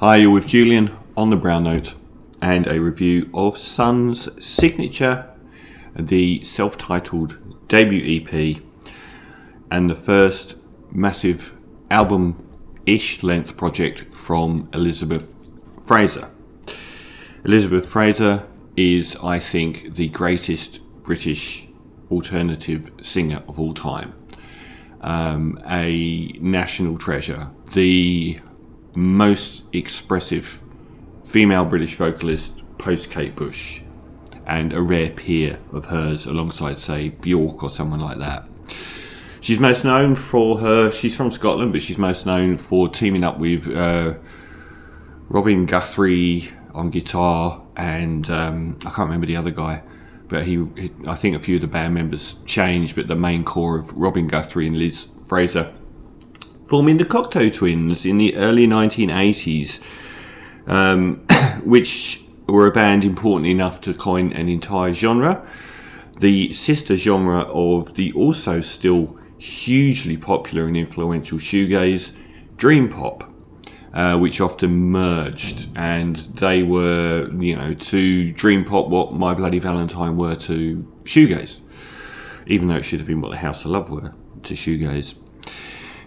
Hi, you're with Julian on the Brown Note and a review of Sun's signature, the self-titled debut EP and the first massive album-ish length project from Elizabeth Fraser. Elizabeth Fraser is, I think, the greatest British alternative singer of all time. A national treasure, the most expressive female British vocalist post Kate Bush, and a rare peer of hers alongside, say, Bjork or someone like that. She's most known for she's from Scotland, but she's most known for teaming up with Robin Guthrie on guitar, and I can't remember the other guy, but I think a few of the band members changed, but the main core of Robin Guthrie and Liz Fraser forming the Cocteau Twins in the early 1980s, which were a band important enough to coin an entire genre, the sister genre of the also still hugely popular and influential shoegaze, dream pop, which often merged, and they were, to dream pop what My Bloody Valentine were to shoegaze, even though it should have been what the House of Love were to shoegaze.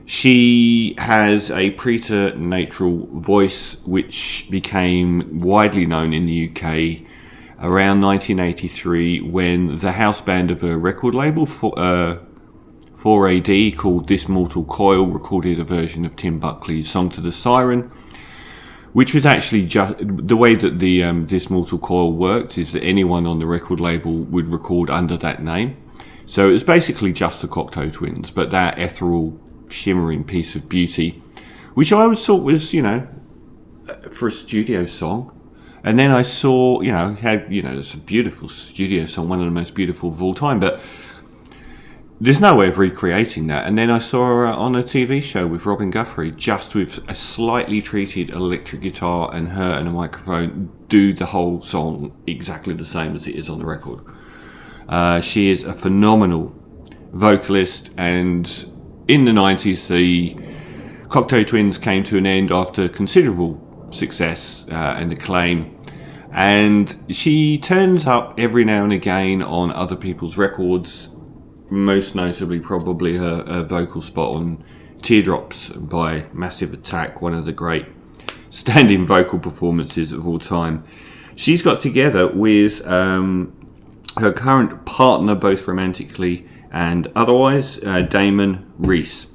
She has a preternatural voice which became widely known in the UK around 1983 when the house band of a record label, 4AD, called This Mortal Coil, recorded a version of Tim Buckley's Song to the Siren, which was actually just the way that the This Mortal Coil worked is that anyone on the record label would record under that name. So it was basically just the Cocteau Twins, but that ethereal, shimmering piece of beauty, which I always thought was, for a studio song. And then I saw, it's a beautiful studio song, one of the most beautiful of all time, but there's no way of recreating that. And then I saw her on a TV show with Robin Guthrie, just with a slightly treated electric guitar and her and a microphone, do the whole song exactly the same as it is on the record. She is a phenomenal vocalist, and in the 90s, the Cocteau Twins came to an end after considerable success and acclaim, and she turns up every now and again on other people's records, most notably probably her vocal spot on Teardrops by Massive Attack, one of the great stand-in vocal performances of all time. She's got together with her current partner, both romantically and otherwise, Damon Reece,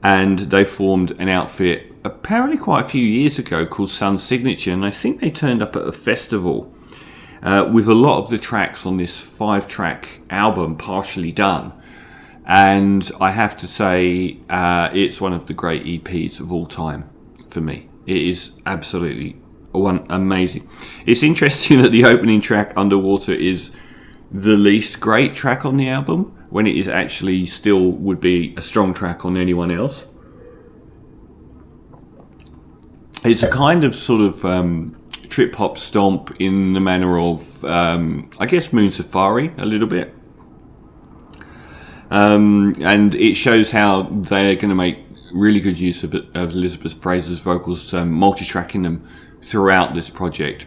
and they formed an outfit apparently quite a few years ago called Sun's Signature, and I think they turned up at a festival with a lot of the tracks on this 5-track album partially done, and I have to say it's one of the great EPs of all time for me. It is absolutely amazing. It's interesting that the opening track, Underwater, is the least great track on the album, when it is actually still would be a strong track on anyone else. It's a kind of sort of trip hop stomp in the manner of, I guess, Moon Safari a little bit. And it shows how they're going to make really good use of Elizabeth Fraser's vocals, multi-tracking them throughout this project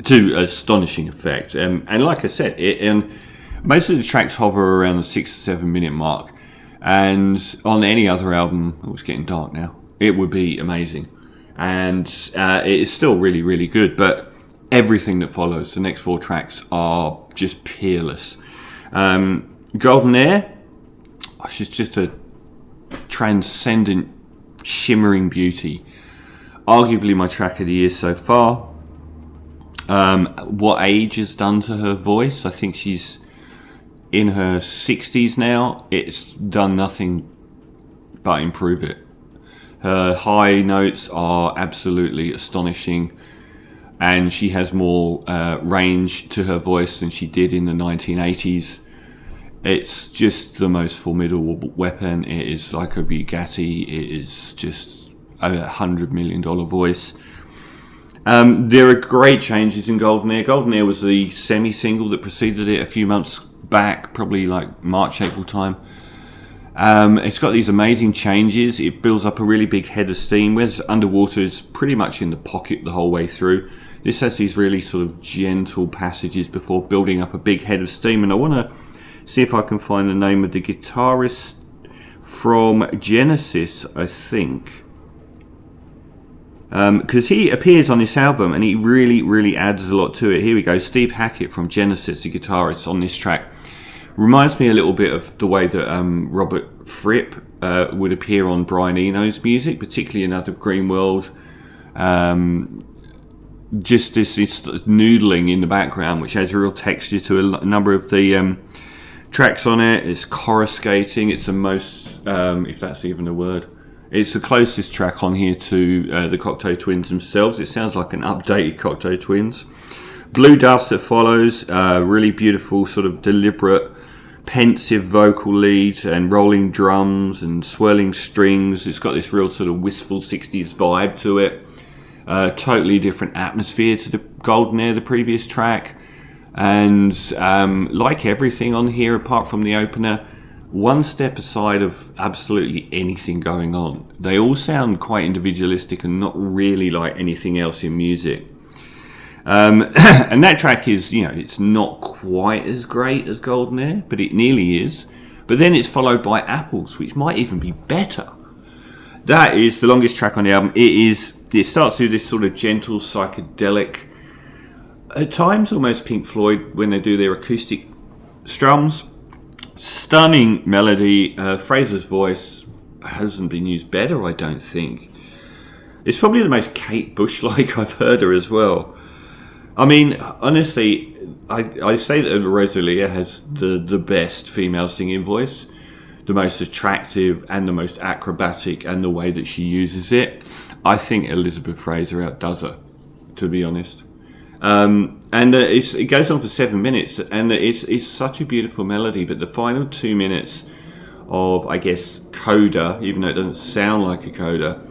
to astonishing effect. And like I said, most of the tracks hover around the 6 or 7 minute mark, and on any other album, it's getting dark now, it would be amazing, and it is still really, really good. But everything that follows, the next 4 tracks, are just peerless. Golden Air, she's just a transcendent, shimmering beauty, arguably my track of the year so far. What age has done to her voice, I think she's in her 60s now. It's done nothing but improve it. Her high notes are absolutely astonishing, and she has more range to her voice than she did in the 1980s. It's just the most formidable weapon. It is like a Bugatti. It is just a $100 million voice. There are great changes in Golden Air. Golden Air was the semi-single that preceded it a few months back, probably like March, April time. It's got these amazing changes. It builds up a really big head of steam, whereas Underwater is pretty much in the pocket the whole way through. This has these really sort of gentle passages before building up a big head of steam. And I want to see if I can find the name of the guitarist from Genesis, I think. Because he appears on this album and he really adds a lot to it. Here we go, Steve Hackett from Genesis, the guitarist on this track. Reminds me a little bit of the way that Robert Fripp would appear on Brian Eno's music, particularly in Other Green World. Just this noodling in the background, which adds a real texture to a number of the tracks on it. It's coruscating. It's the most, if that's even a word, it's the closest track on here to the Cocteau Twins themselves. It sounds like an updated Cocteau Twins. Blue Dust that follows, really beautiful, sort of deliberate, pensive vocal lead and rolling drums and swirling strings. It's got this real sort of wistful 60s vibe to it. Totally different atmosphere to the Golden Air, the previous track. And like everything on here, apart from the opener, one step aside of absolutely anything going on. They all sound quite individualistic and not really like anything else in music. And that track is, it's not quite as great as Golden Air, but it nearly is. But then it's followed by Apples, which might even be better. That is the longest track on the album. It starts with this sort of gentle psychedelic, at times almost Pink Floyd when they do their acoustic strums. Stunning melody. Fraser's voice hasn't been used better, I don't think. It's probably the most Kate Bush-like I've heard her as well. I mean, honestly, I say that Rosalia has the best female singing voice, the most attractive and the most acrobatic, and the way that she uses it. I think Elizabeth Fraser outdoes her, to be honest. It goes on for 7 minutes, and it's such a beautiful melody, but the final 2 minutes of, I guess, coda, even though it doesn't sound like a coda,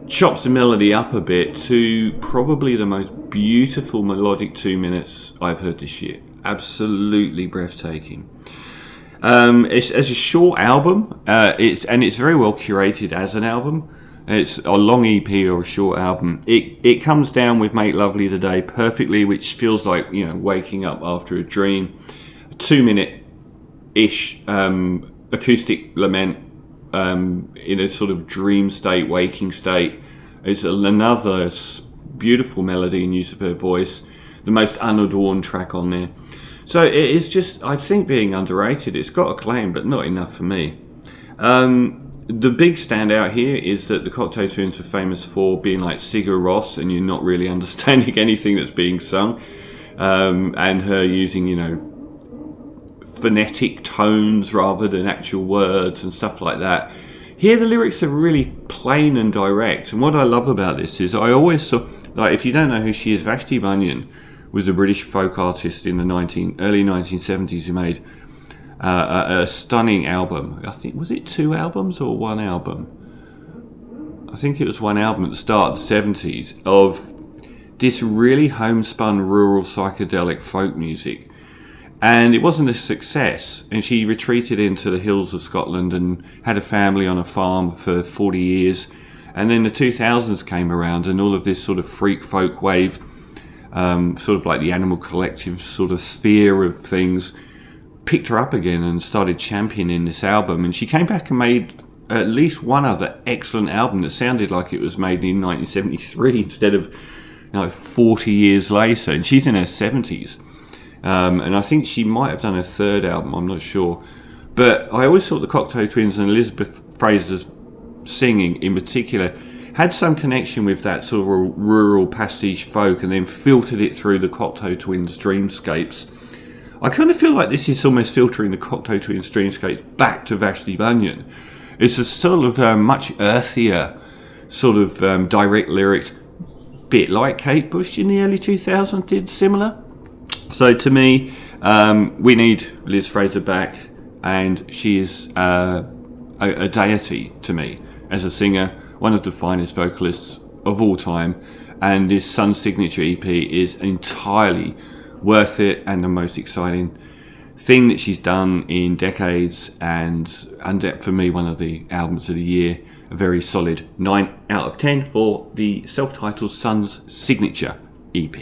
chops the melody up a bit to probably the most beautiful melodic 2 minutes I've heard this year. Absolutely breathtaking. It's a short album, it's very well curated as an album. It's a long EP or a short album. It comes down with Make Lovely Today perfectly, which feels like, waking up after a dream. A 2 minute-ish acoustic lament in a sort of dream state, waking state. It's another beautiful melody and use of her voice. The most unadorned track on there. So it is just, I think, being underrated. It's got acclaim, but not enough for me. The big standout here is that the Cocteau Twins are famous for being like Sigur Rós, and you're not really understanding anything that's being sung. And her using, phonetic tones rather than actual words and stuff like that. Here the lyrics are really plain and direct. And what I love about this is I always saw, like, if you don't know who she is, Vashti Bunyan was a British folk artist in the early 1970s who made a stunning album. I think, was it 2 albums or 1 album? I think it was 1 album at the start of the 70s of this really homespun rural psychedelic folk music. And it wasn't a success, and she retreated into the hills of Scotland and had a family on a farm for 40 years. And then the 2000s came around, and all of this sort of freak folk wave, sort of like the Animal Collective sort of sphere of things, picked her up again and started championing this album. And she came back and made at least one other excellent album that sounded like it was made in 1973 instead of 40 years later. And she's in her 70s. And I think she might have done a 3rd album, I'm not sure. But I always thought the Cocteau Twins and Elizabeth Fraser's singing in particular had some connection with that sort of rural pastiche folk, and then filtered it through the Cocteau Twins dreamscapes. I kind of feel like this is almost filtering the Cocteau Twins dreamscapes back to Vashti Bunyan. It's a sort of much earthier sort of direct lyrics, bit like Kate Bush in the early 2000s did similar. So to me, we need Liz Fraser back, and she is a deity to me as a singer, one of the finest vocalists of all time, and this Sun Signature EP is entirely worth it and the most exciting thing that she's done in decades, and for me, one of the albums of the year. A very solid 9 out of 10 for the self-titled Sun's signature EP.